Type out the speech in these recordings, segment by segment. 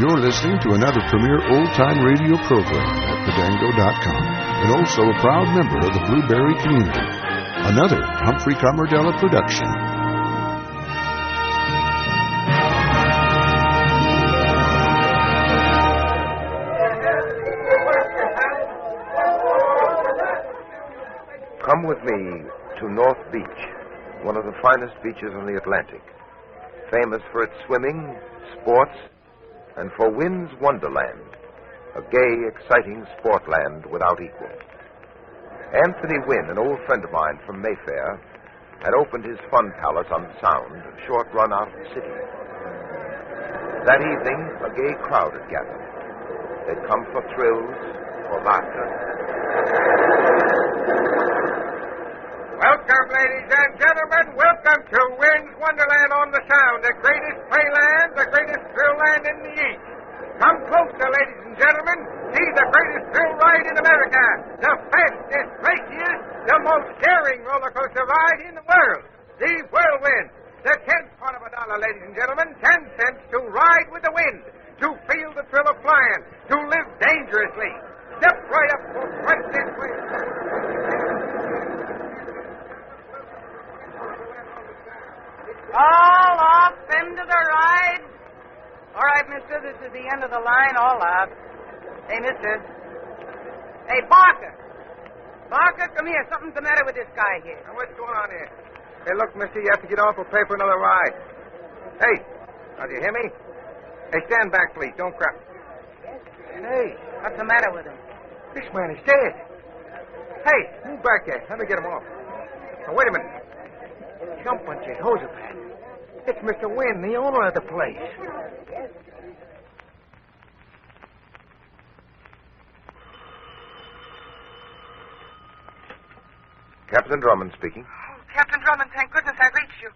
You're listening to another premier old-time radio program at thedango.com and also a proud member of the Blueberry community. Another Humphrey Carmardella production. Come with me to North Beach, one of the finest beaches on the Atlantic, famous for its swimming, sports, and for Wynn's Wonderland, a gay, exciting sportland without equal. Anthony Wynn, an old friend of mine from Mayfair, had opened his fun palace on the Sound, a short run out of the city. That evening, a gay crowd had gathered. They'd come for thrills, for laughter. Welcome, ladies and gentlemen. Welcome to Wynn's Wonderland on the Sound, the greatest playland, the greatest thrill land in the East. Come closer, ladies and gentlemen. See the greatest thrill ride in America, the fastest, raciest, the most daring roller coaster ride in the world, the Whirlwind. The 10th part of $1, ladies and gentlemen, 10 cents to ride with the wind, to feel the thrill of flying, to live dangerously. Step right up right this way. All off into the ride. All right, mister, this is the end of the line. All out. Hey, mister. Hey, Barker. Barker, come here. Something's the matter with this guy here. Now, what's going on here? Hey, look, mister, you have to get off or pay for another ride. Hey, now, do you hear me? Hey, stand back, please. Don't cry. Hey, What's the matter with him? this man is dead. Hey, move back there. Let me get him off. Now, wait a minute. Jump on Jehoshaphat. It's Mr. Wynn, the owner of the place. Captain Drummond speaking. Oh, Captain Drummond, thank goodness I reached you.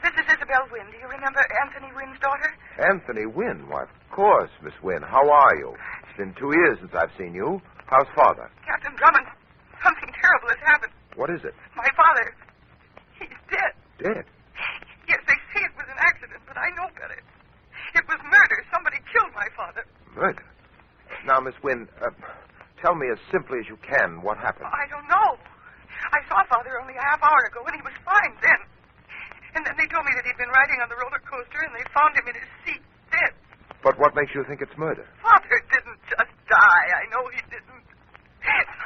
This is Isabel Wynn. Do you remember Anthony Wynn's daughter? Anthony Wynn? Why, of course, Miss Wynn. How are you? It's been 2 years since I've seen you. How's father? Captain Drummond, something terrible has happened. What is it? My father, he's dead. Dead? Yes, they say it was an accident, but I know better. It was murder. Somebody killed my father. Murder? Now, Miss Wynn, tell me as simply as you can what happened. I don't know. I saw Father only a half hour ago, and he was fine then. And then they told me that he'd been riding on the roller coaster, and they found him in his seat, dead. But what makes you think it's murder? Father didn't just die. I know he didn't.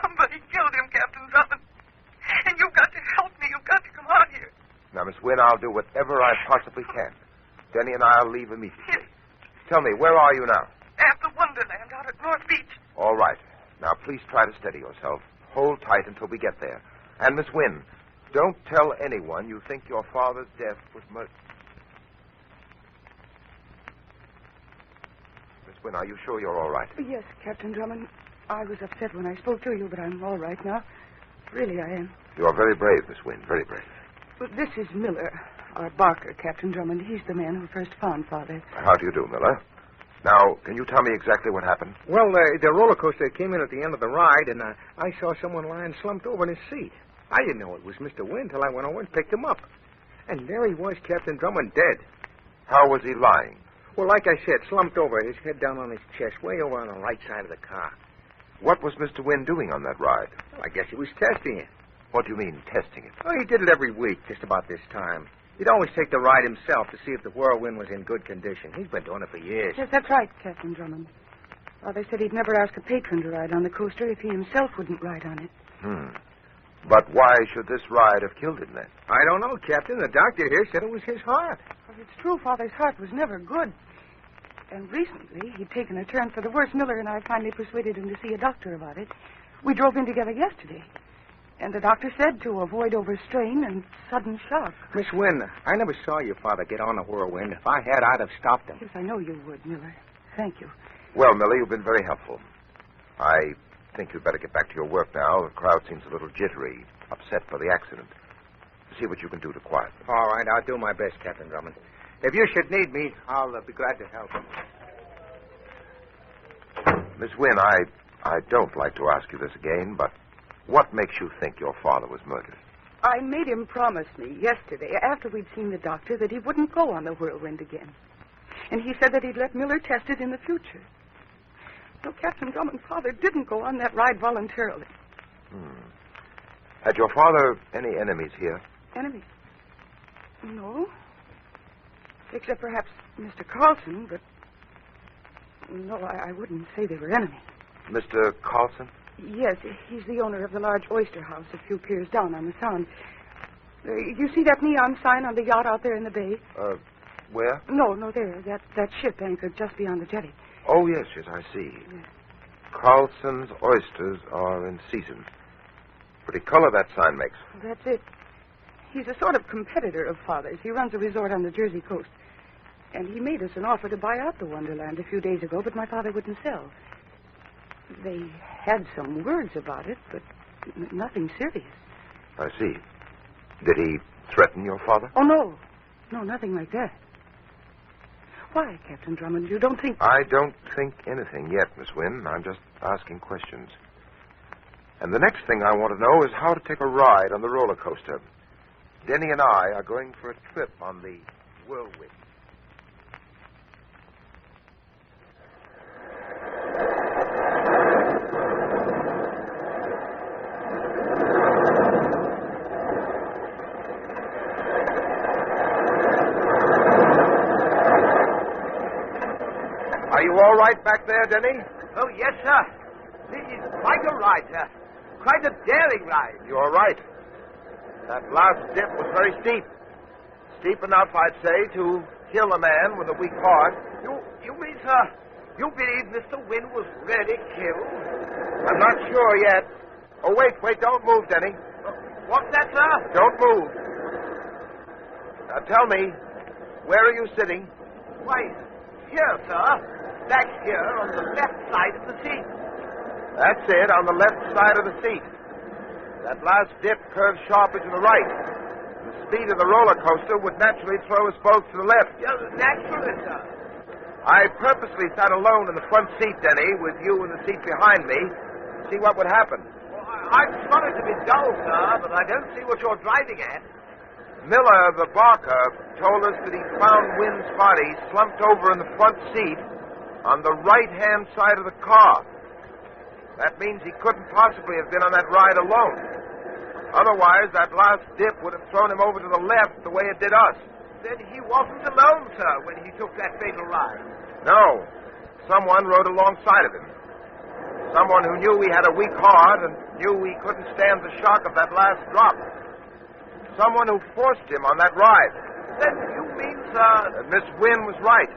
Somebody killed him, Captain Drummond. And you've got to help me. You've got to come out here. Now, Miss Wynn, I'll do whatever I possibly can. Denny and I'll leave immediately. Tell me, where are you now? At the Wonderland out at North Beach. All right. Now, please try to steady yourself. Hold tight until we get there. And, Miss Wynn, don't tell anyone you think your father's death was murder. Miss Wynn, are you sure you're all right? Yes, Captain Drummond. I was upset when I spoke to you, but I'm all right now. Really, I am. You are very brave, Miss Wynn, very brave. Well, this is Miller, or Barker, Captain Drummond. He's the man who first found Father. How do you do, Miller? Now, can you tell me exactly what happened? Well, the roller coaster came in at the end of the ride, and I saw someone lying slumped over in his seat. I didn't know it was Mr. Wynn till I went over and picked him up. And there he was, Captain Drummond, dead. How was he lying? Well, like I said, slumped over, his head down on his chest, way over on the right side of the car. What was Mr. Wynn doing on that ride? Well, I guess he was testing it. What do you mean, testing it? Oh, he did it every week, just about this time. He'd always take the ride himself to see if the Whirlwind was in good condition. He's been doing it for years. Yes, that's right, Captain Drummond. Father said he'd never ask a patron to ride on the coaster if he himself wouldn't ride on it. But why should this ride have killed him then? I don't know, Captain. The doctor here said it was his heart. Well, it's true Father's heart was never good. And recently, he'd taken a turn for the worse. Miller and I finally persuaded him to see a doctor about it. We drove in together yesterday. And the doctor said to avoid overstrain and sudden shock. Miss Wynn, I never saw your father get on a Whirlwind. If I had, I'd have stopped him. Yes, I know you would, Miller. Thank you. Well, Miller, you've been very helpful. I think you'd better get back to your work now. The crowd seems a little jittery, upset by the accident. See what you can do to quiet them. All right, I'll do my best, Captain Drummond. If you should need me, I'll be glad to help. Miss Wynn, I don't like to ask you this again, but what makes you think your father was murdered? I made him promise me yesterday, after we'd seen the doctor, that he wouldn't go on the Whirlwind again. And he said that he'd let Miller test it in the future. So Captain Drummond's father didn't go on that ride voluntarily. Had your father any enemies here? Enemies? No. Except perhaps Mr. Carlson, but... No, I wouldn't say they were enemies. Mr. Carlson? Yes, he's the owner of the large oyster house a few piers down on the Sound. You see that neon sign on the yacht out there in the bay? Where? No, there. That ship anchored just beyond the jetty. Oh, yes, I see. Yes. Carlson's oysters are in season. Pretty color that sign makes. That's it. He's a sort of competitor of Father's. He runs a resort on the Jersey coast. And he made us an offer to buy out the Wonderland a few days ago, but my father wouldn't sell. They had some words about it, but nothing serious. I see. Did he threaten your father? Oh, no. No, nothing like that. Why, Captain Drummond? You don't think... I don't think anything yet, Miss Wynne. I'm just asking questions. And the next thing I want to know is how to take a ride on the roller coaster. Denny and I are going for a trip on the Whirlwind. Are you all right back there, Denny? Oh, yes, sir. This is quite a ride, sir. Quite a daring ride. You are right. That last dip was very steep. Steep enough, I'd say, to kill a man with a weak heart. You mean, sir, you believe Mr. Wynne was really killed? I'm not sure yet. Oh, wait, don't move, Denny. What's that, sir? Don't move. Now, tell me, where are you sitting? Why, here, sir. Back here on the left side of the seat. That's it, on the left side of the seat. That last dip curves sharply to the right. The speed of the roller coaster would naturally throw us both to the left. Yeah, naturally, sir. I purposely sat alone in the front seat, Denny, with you in the seat behind me, to see what would happen. Well, I'm sorry to be dull, sir, but I don't see what you're driving at. Miller, the barker, told us that he found Wynn's body slumped over in the front seat on the right-hand side of the car. That means he couldn't possibly have been on that ride alone. Otherwise, that last dip would have thrown him over to the left the way it did us. Then he wasn't alone, sir, when he took that fatal ride. No. Someone rode alongside of him. Someone who knew he had a weak heart and knew he couldn't stand the shock of that last drop. Someone who forced him on that ride. Then you mean, sir... That Miss Wynne was right.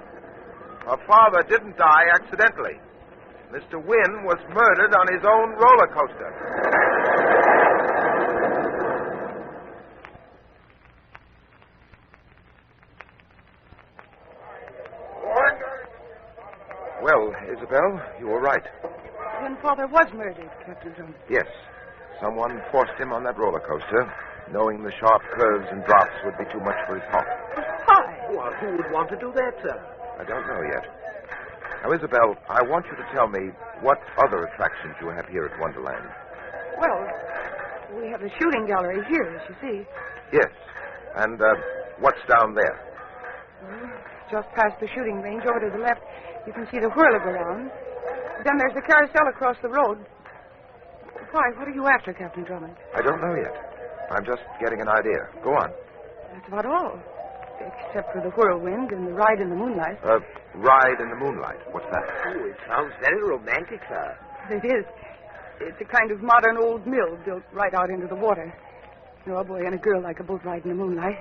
Her father didn't die accidentally. Mr. Wynne was murdered on his own roller coaster. Well, Isabel, you were right. Then Father was murdered, Captain Drummond. Yes. Someone forced him on that roller coaster, knowing the sharp curves and drops would be too much for his heart. Why? Well, who would want to do that, sir? I don't know yet. Now, Isabel, I want you to tell me what other attractions you have here at Wonderland. Well, we have a shooting gallery here, as you see. Yes. And what's down there? Well, just past the shooting range, over to the left, you can see the whirl-around. Then there's the carousel across the road. Why, what are you after, Captain Drummond? I don't know yet. I'm just getting an idea. Go on. That's about all. Except for the whirlwind and the ride in the moonlight. Ride in the moonlight. What's that? Oh, it sounds very romantic, sir. It is. It's a kind of modern old mill built right out into the water. You know, a boy and a girl like a boat ride in the moonlight.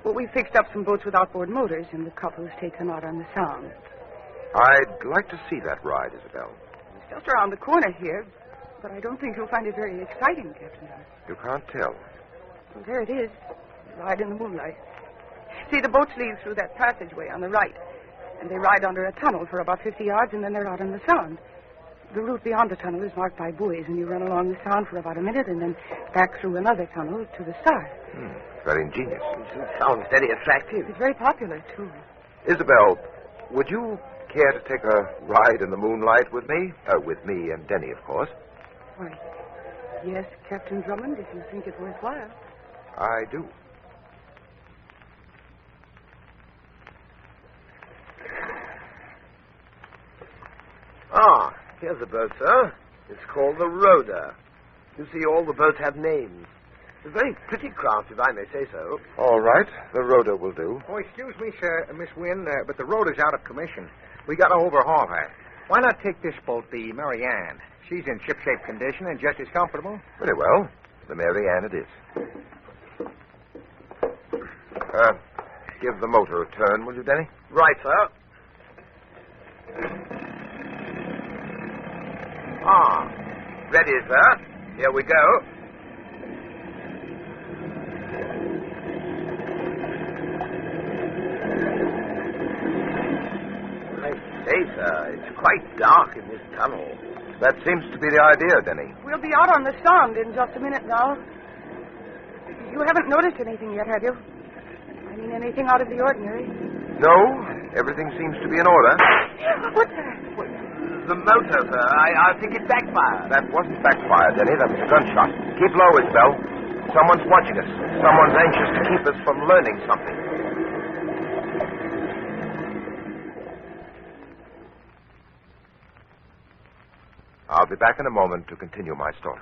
Well, we fixed up some boats with outboard motors, and the couples take them out on the Sound. I'd like to see that ride, Isabel. It's just around the corner here, but I don't think you'll find it very exciting, Captain Drummond. You can't tell. Well, there it is. The ride in the moonlight. See, the boats leave through that passageway on the right, and they ride under a tunnel for about 50 yards, and then they're out on the Sound. The route beyond the tunnel is marked by buoys, and you run along the Sound for about a minute, and then back through another tunnel to the Start. Very ingenious. It sounds very attractive. It's very popular, too. Isabel, would you care to take a ride in the moonlight with me? With me and Denny, of course. Why, yes, Captain Drummond, if you think it worthwhile. I do. Here's the boat, sir. It's called the Rhoda. You see, all the boats have names. It's a very pretty craft, if I may say so. All right. The Rhoda will do. Oh, excuse me, sir, Miss Wynne, but the road is out of commission. We got to overhaul her. Why not take this boat, the Mary Ann? She's in shipshape condition and just as comfortable. Very well. The Mary Ann it is. Give the motor a turn, will you, Denny? Right, sir. Ready, sir. Here we go. I say, sir, it's quite dark in this tunnel. That seems to be the idea, Denny. We'll be out on the Sound in just a minute now. You haven't noticed anything yet, have you? I mean, anything out of the ordinary? No, everything seems to be in order. What's that? The motor, sir. I think it backfired. That wasn't backfire, Denny. That was a gunshot. Keep low, Isabel. Someone's watching us. Someone's anxious to keep us from learning something. I'll be back in a moment to continue my story.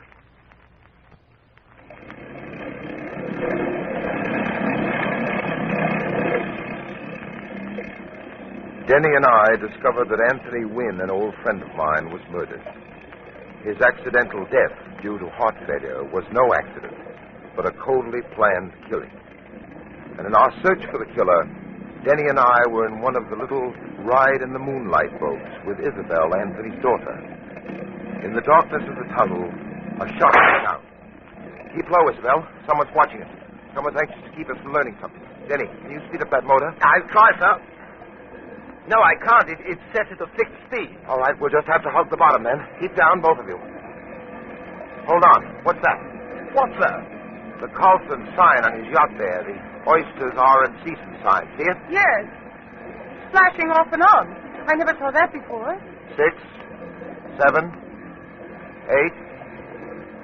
Denny and I discovered that Anthony Wynne, an old friend of mine, was murdered. His accidental death due to heart failure was no accident, but a coldly planned killing. And in our search for the killer, Denny and I were in one of the little ride-in-the-moonlight boats with Isabel, Anthony's daughter. In the darkness of the tunnel, a shot rang out. Keep low, Isabel. Someone's watching us. Someone's anxious to keep us from learning something. Denny, can you speed up that motor? I'll try, sir. No, I can't. It's set at a fixed speed. All right, we'll just have to hug the bottom then. Keep down, both of you. Hold on. What's that? What, sir? The Carlson sign on his yacht there. The oysters are at season sign. See it? Yes. Flashing off and on. I never saw that before. 6, 7, 8,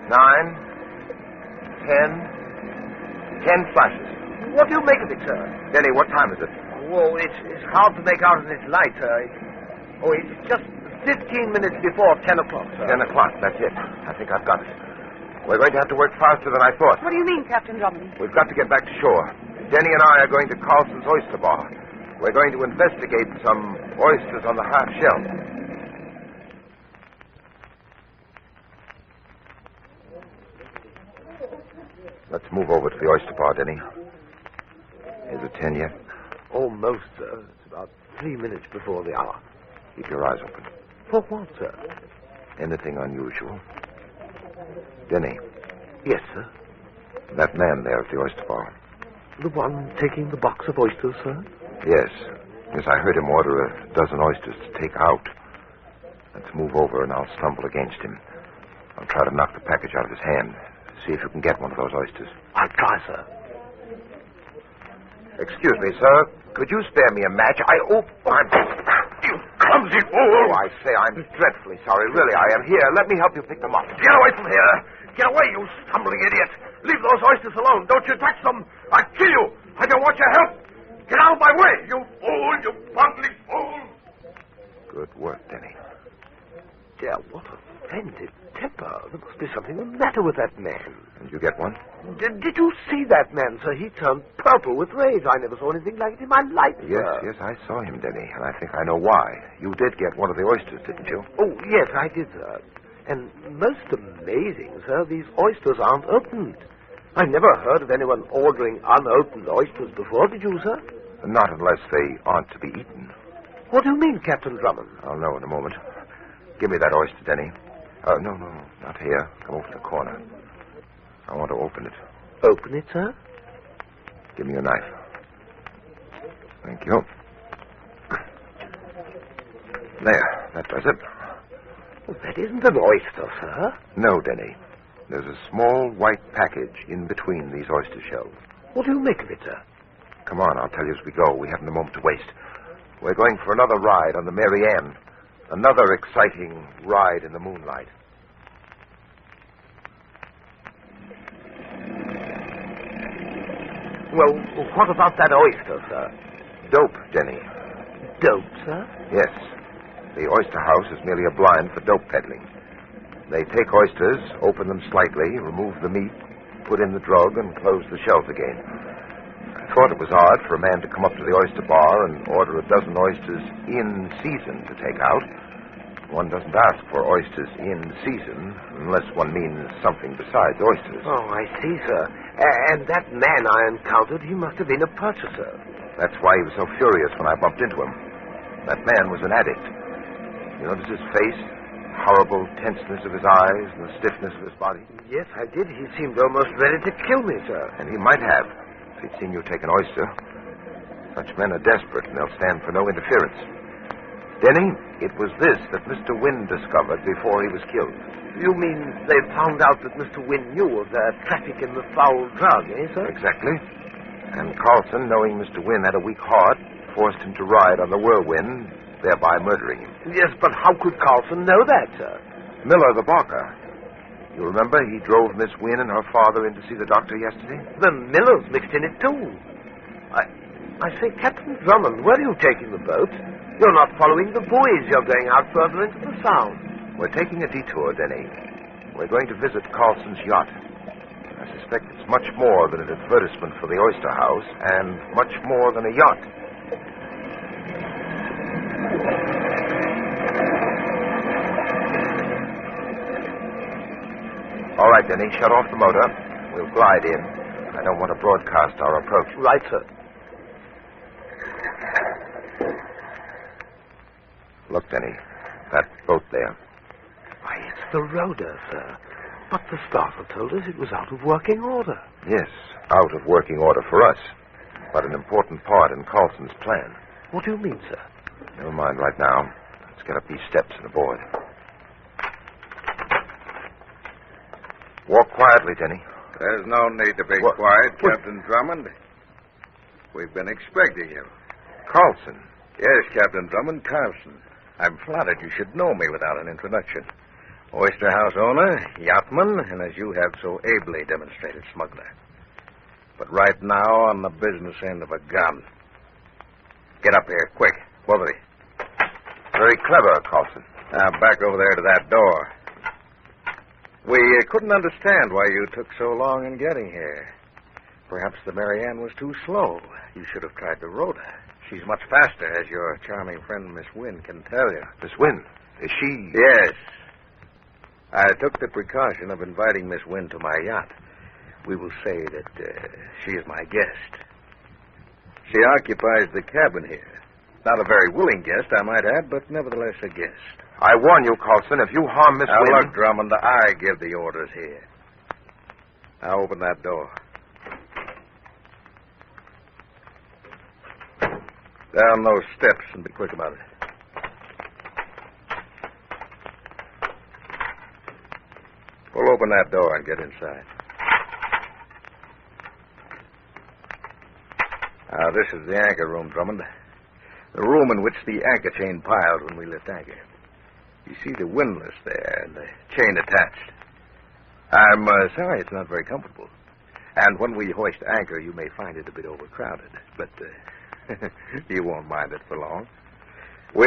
9, 10. 10 flashes. What do you make of it, sir? Denny, what time is it? Oh, it's hard to make out in this light, sir. It's just 15 minutes before 10 o'clock, sir. 10 o'clock, that's it. I think I've got it. We're going to have to work faster than I thought. What do you mean, Captain Drummond? We've got to get back to shore. Denny and I are going to Carlson's Oyster Bar. We're going to investigate some oysters on the half shell. Let's move over to the oyster bar, Denny. Is it 10 yet? Almost, sir. It's about 3 minutes before the hour. Keep your eyes open. For what, sir? Anything unusual? Denny, Yes, sir. that man there at the oyster bar. The one taking the box of oysters, sir? Yes. Yes, I heard him order a dozen oysters to take out. Let's move over and I'll stumble against him. I'll try to knock the package out of his hand. See if you can get one of those oysters. I'll try, sir. Excuse me, sir. Could you spare me a match? I'm... You clumsy fool! Oh, I say, I'm dreadfully sorry. Really, I am. Here, let me help you pick them up. Get away from here! Get away, you stumbling idiot! Leave those oysters alone. Don't you touch them. I'll kill you. I don't want your help. Get out of my way, you fool, you bungling fool! Good work, Denny. Dear, what a splendid temper. There must be something the matter with that man. Did you get one? Did you see that man, sir? He turned purple with rage. I never saw anything like it in my life, Yes, sir. yes, I saw him, Denny, and I think I know why. You did get one of the oysters, didn't you? Oh, yes, I did, sir. And most amazing, sir, these oysters aren't opened. I never heard of anyone ordering unopened oysters before, did you, sir? Not unless they aren't to be eaten. What do you mean, Captain Drummond? I'll know in a moment. Give me that oyster, Denny. No, not here. Come over to the corner. I want to open it. Open it, sir? Give me your knife. Thank you. There, that does it. Well, that isn't an oyster, sir. No, Denny. There's a small white package in between these oyster shells. What do you make of it, sir? Come on, I'll tell you as we go. We haven't a moment to waste. We're going for another ride on the Mary Ann. Another exciting ride in the moonlight. Well, what about that oyster, sir? Dope, Denny. Dope, sir? Yes. The oyster house is merely a blind for dope peddling. They take oysters, open them slightly, remove the meat, put in the drug, and close the shelf again. I thought it was odd for a man to come up to the oyster bar and order a dozen oysters in season to take out. One doesn't ask for oysters in season unless one means something besides oysters. Oh, I see, sir. And that man I encountered, he must have been a purchaser. That's why he was so furious when I bumped into him. That man was an addict. You notice his face? Horrible tenseness of his eyes and the stiffness of his body? Yes, I did. He seemed almost ready to kill me, sir. And he might have, if he'd seen you take an oyster. Such men are desperate, and they'll stand for no interference. Denny, it was this that Mr. Wynne discovered before he was killed. You mean they found out that Mr. Wynne knew of their traffic in the foul drug, eh, sir? Exactly. And Carlson, knowing Mr. Wynne had a weak heart, forced him to ride on the whirlwind, thereby murdering him. Yes, but how could Carlson know that, sir? Miller, the barker. You remember he drove Miss Wynne and her father in to see the doctor yesterday? The Millers mixed in it, too. I say, Captain Drummond, where are you taking the boat? You're not following the buoys. You're going out further into the Sound. We're taking a detour, Denny. We're going to visit Carlson's yacht. I suspect it's much more than an advertisement for the oyster house, and much more than a yacht. All right, Denny, shut off the motor. We'll glide in. I don't want to broadcast our approach. Right, sir. Look, Denny, that boat there. Why, it's the Rhoda, sir. But the starter told us it was out of working order. Yes, out of working order for us, but an important part in Carlson's plan. What do you mean, sir? Never mind right now. Let's get up these steps and aboard. Walk quietly, Denny. There's no need to be quiet, Captain Drummond. We've been expecting you. Carlson. Yes, Captain Drummond, Carlson. I'm flattered you should know me without an introduction. Oyster house owner, yachtman, and as you have so ably demonstrated, smuggler. But right now on the business end of a gun. Get up here, quick, both of you. Very clever, Carlson. Now, back over there to that door. We couldn't understand why you took so long in getting here. Perhaps the Mary Ann was too slow. You should have tried the Rhoda. She's much faster, as your charming friend, Miss Wynne, can tell you. Miss Wynne? Is she... Yes. I took the precaution of inviting Miss Wynne to my yacht. We will say that she is my guest. She occupies the cabin here. Not a very willing guest, I might add, but nevertheless a guest. I warn you, Carlson, if you harm Miss Wynne... Now, look, Drummond, I give the orders here. Now, open that door. Down those steps and be quick about it. Pull open that door and get inside. Now, this is the anchor room, Drummond. The room in which the anchor chain piled when we lift anchor. You see the windlass there and the chain attached. I'm sorry it's not very comfortable. And when we hoist anchor, you may find it a bit overcrowded. But you won't mind it for long. We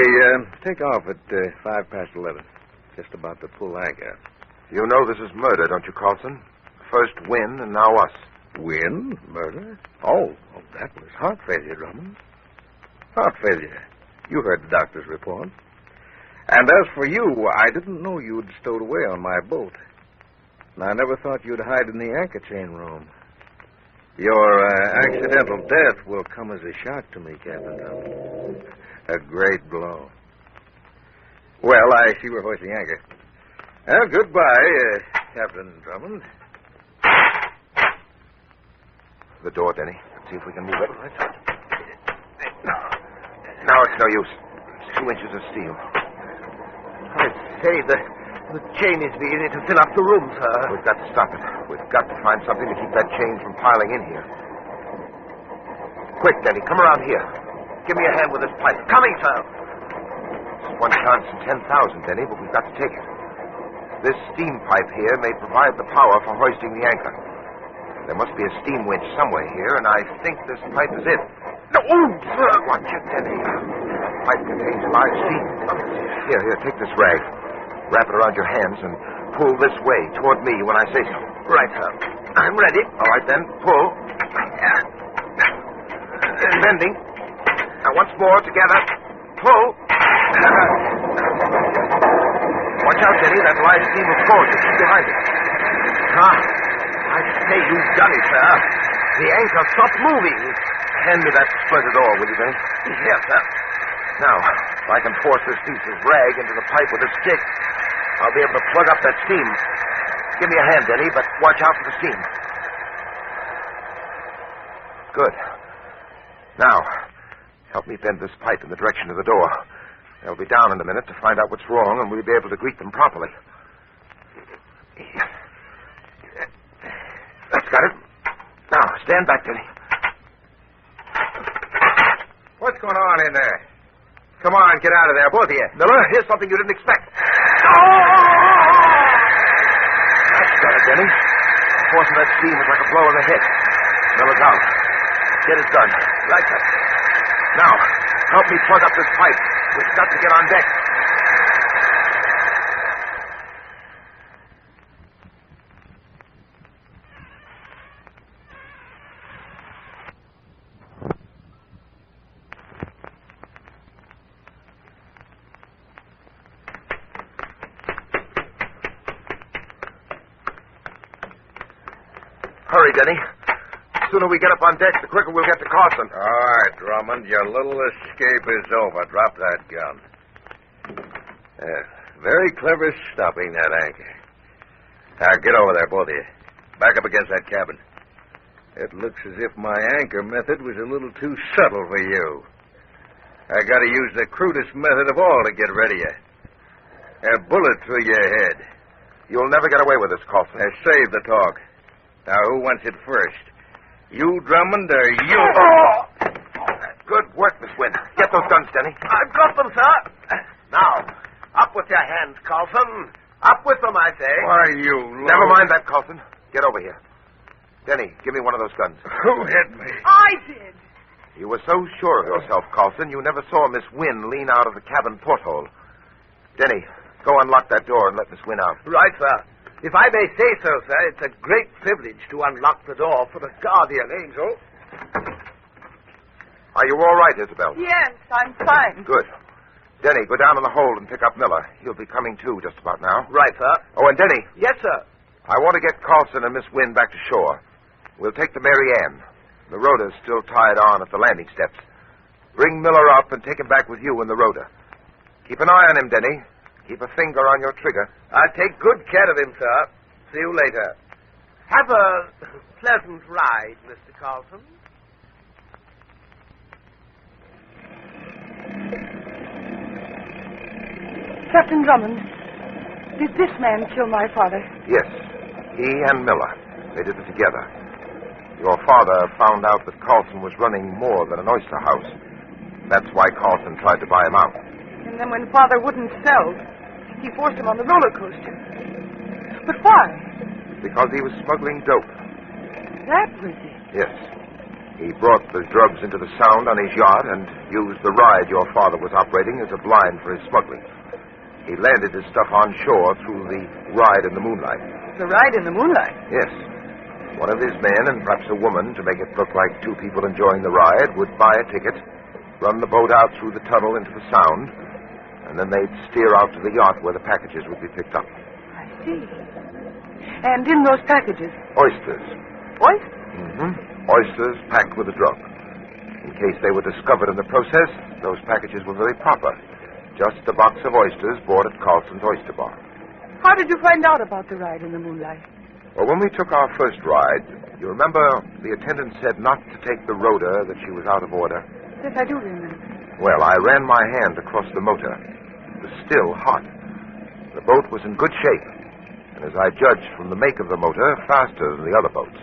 take off at 11:05, just about to pull anchor. You know this is murder, don't you, Carlson? First Wynne and now us. Wynne? Murder? Oh, that was heart failure, Drummond. Heart failure. You heard the doctor's report. And as for you, I didn't know you'd stowed away on my boat. And I never thought you'd hide in the anchor chain room. Your accidental death will come as a shock to me, Captain Drummond. A great blow. Well, I see we're hoisting anchor. Well, goodbye, Captain Drummond. The door, Denny. Let's see if we can move it. Now it's no use. It's 2 inches of steel. I say, the chain is beginning to fill up the room, sir. We've got to stop it. We've got to find something to keep that chain from piling in here. Quick, Denny, come around here. Give me a hand with this pipe. Coming, sir. It's one chance in 10,000, Denny, but we've got to take it. This steam pipe here may provide the power for hoisting the anchor. There must be a steam winch somewhere here, and I think this pipe is it. No! Watch it, Denny. pipe contains live steam. Here, take this rag. Wrap it around your hands and pull this way toward me when I say so. Right, sir. I'm ready. All right, then. Pull. Bending. Now, once more, together. Pull. Watch out, Denny. That live steam will cause you. Keep behind it. I say you've done it, sir. The anchor stopped moving. Hand me that splintered oar, will you, Denny? Yes, sir. Now, if I can force this piece of rag into the pipe with a stick, I'll be able to plug up that steam. Give me a hand, Denny, but watch out for the steam. Good. Now, help me bend this pipe in the direction of the door. They'll be down in a minute to find out what's wrong, and we'll be able to greet them properly. That's got it. Now, stand back, Denny. What's going on in there? Come on, get out of there, both of you. Miller, here's something you didn't expect. That's got it, Denny. The force of that steam is like a blow in the head. Miller's out. Get it done. Right, sir. Now, help me plug up this pipe. We've got to get on deck. Hurry, Denny. The sooner we get up on deck, the quicker we'll get to Carson. All right, Drummond, your little escape is over. Drop that gun. Very clever stopping that anchor. Now, get over there, both of you. Back up against that cabin. It looks as if my anchor method was a little too subtle for you. I got to use the crudest method of all to get rid of you. A bullet through your head. You'll never get away with this, Carson. Save the talk. Now, who wants it first? You, Drummond, or you? Oh! Good work, Miss Wynn. Get those guns, Denny. I've got them, sir. Now, up with your hands, Carlson. Up with them, I say. Why, you Never mind that, Carlson. Get over here. Denny, give me one of those guns. Who hit me? I did. You were so sure of yourself, Carlson, you never saw Miss Wynn lean out of the cabin porthole. Denny, go unlock that door and let Miss Wynn out. Right, sir. If I may say so, sir, it's a great privilege to unlock the door for a guardian angel. Are you all right, Isabel? Yes, I'm fine. Good. Denny, go down in the hold and pick up Miller. He'll be coming too just about now. Right, sir. Oh, and Denny. Yes, sir. I want to get Carlson and Miss Wynn back to shore. We'll take the Mary Ann. The rudder's still tied on at the landing steps. Bring Miller up and take him back with you in the rudder. Keep an eye on him, Denny. Keep a finger on your trigger. I'll take good care of him, sir. See you later. Have a pleasant ride, Mr. Carlson. Captain Drummond, did this man kill my father? Yes. He and Miller. They did it together. Your father found out that Carlson was running more than an oyster house. That's why Carlson tried to buy him out. And then when father wouldn't sell, he forced him on the roller coaster. But why? Because he was smuggling dope. That was it. Yes. He brought the drugs into the Sound on his yacht and used the ride your father was operating as a blind for his smuggling. He landed his stuff on shore through the ride in the moonlight. The ride in the moonlight? Yes. One of his men, and perhaps a woman, to make it look like two people enjoying the ride, would buy a ticket, run the boat out through the tunnel into the Sound, and then they'd steer out to the yacht where the packages would be picked up. I see. And in those packages? Oysters. Oysters? Mm-hmm. Oysters packed with the drug. In case they were discovered in the process, those packages were very proper. Just a box of oysters bought at Carlson's Oyster Bar. How did you find out about the ride in the moonlight? Well, when we took our first ride, you remember the attendant said not to take the rudder, that she was out of order? Yes, I do remember. Well, I ran my hand across the motor. It was still hot. The boat was in good shape, and as I judged from the make of the motor, faster than the other boats.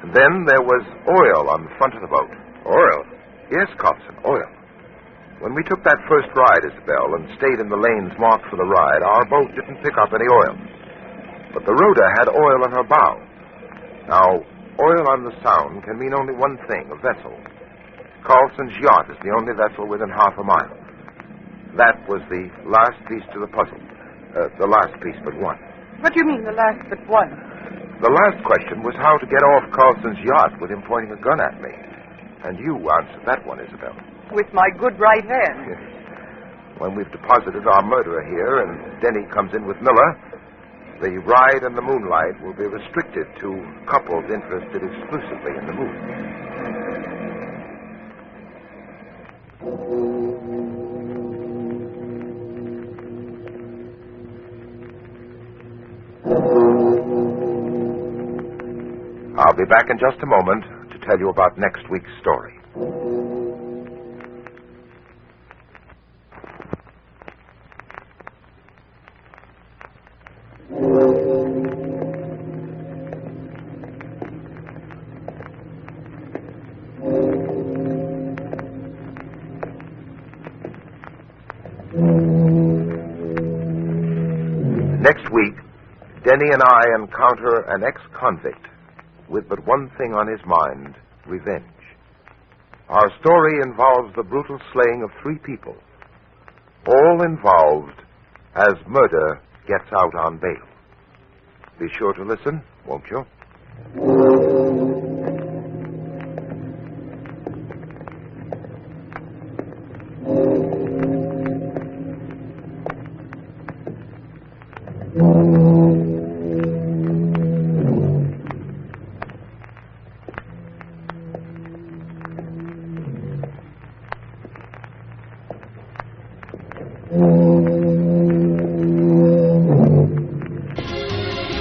And then there was oil on the front of the boat. Oil? Yes, Carlson, oil. When we took that first ride, Isabel, and stayed in the lanes marked for the ride, our boat didn't pick up any oil. But the rudder had oil on her bow. Now, oil on the Sound can mean only one thing, a vessel. Carlson's yacht is the only vessel within half a mile. That was the last piece to the puzzle. The last piece but one. What do you mean, the last but one? The last question was how to get off Carlson's yacht with him pointing a gun at me. And you answered that one, Isabel. With my good right hand. Yes. When we've deposited our murderer here and Denny comes in with Miller, the ride in the moonlight will be restricted to couples interested exclusively in the moon. I'll be back in just a moment to tell you about next week's story. Next week, Denny and I encounter an ex-convict with but one thing on his mind, revenge. Our story involves the brutal slaying of 3 people, all involved as murder gets out on bail. Be sure to listen, won't you?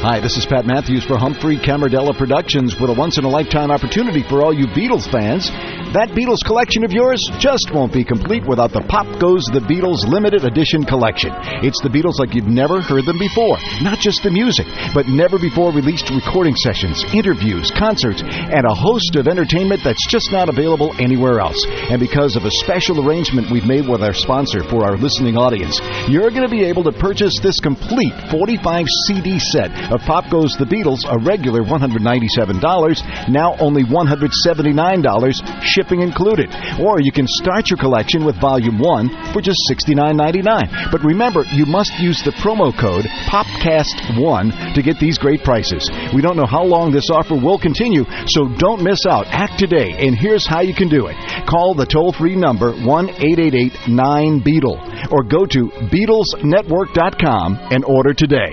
Hi, this is Pat Matthews for Humphrey Camardella Productions with a once-in-a-lifetime opportunity for all you Beatles fans. That Beatles collection of yours just won't be complete without the Pop Goes the Beatles limited edition collection. It's the Beatles like you've never heard them before. Not just the music, but never before released recording sessions, interviews, concerts, and a host of entertainment that's just not available anywhere else. And because of a special arrangement we've made with our sponsor for our listening audience, you're going to be able to purchase this complete 45 CD set of Pop Goes the Beatles, a regular $197, now only $179, shipping included. Or you can start your collection with Volume 1 for just $69.99. But remember, you must use the promo code POPCAST1 to get these great prices. We don't know how long this offer will continue, so don't miss out. Act today, and here's how you can do it. Call the toll-free number 1-888-9-BEATLE or go to BeatlesNetwork.com and order today.